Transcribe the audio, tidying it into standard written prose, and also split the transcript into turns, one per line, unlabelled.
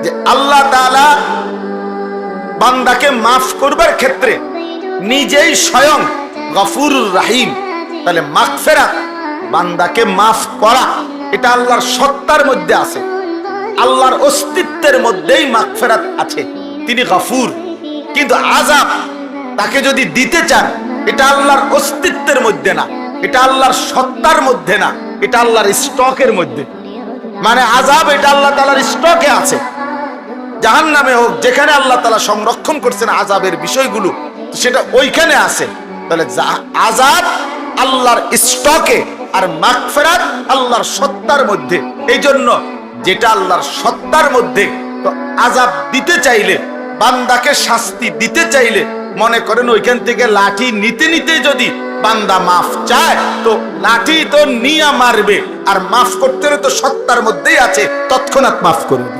যে আল্লাহ তাআলা বান্দাকে মাফ করবার ক্ষেত্রে নিজেই স্বয়ং গফুরুর রহিম। তাহলে মাগফিরাত, বান্দাকে মাফ করা, এটা আল্লাহর সত্তার মধ্যে আছে, আল্লাহর অস্তিত্বের মধ্যেই মাগফিরাত আছে, তিনি গফুর। কিন্তু আযাব তাকে যদি দিতে চান, এটা আল্লাহর অস্তিত্বের মধ্যে না, এটা আল্লাহর সত্তার মধ্যে না, এটা আল্লাহর স্টকের মধ্যে। মানে আযাব এটা আল্লাহ তাআলার স্টকে আছে, জাহান্নামে হোক, যেখানে আল্লাহ তাআলা সংরক্ষণ করছেন আযাবের বিষয়গুলো, সেটা ওইখানে আছে। তাহলে আযাব আল্লাহর স্টকে আর মাগফিরাত আল্লাহর সত্তার মধ্যে। এই জন্য যেটা আল্লাহর সত্তার মধ্যে, তো আযাব দিতে চাইলে, বান্দাকে শাস্তি দিতে চাইলে, মনে করেন ওইখান থেকে লাঠি নিতে নিতে যদি বান্দা মাফ চায়, তো লাঠি তো নিয়ে মারবে, আর মাফ করতে হলে তো সত্তার মধ্যেই আছে, তৎক্ষণাৎ মাফ করবে।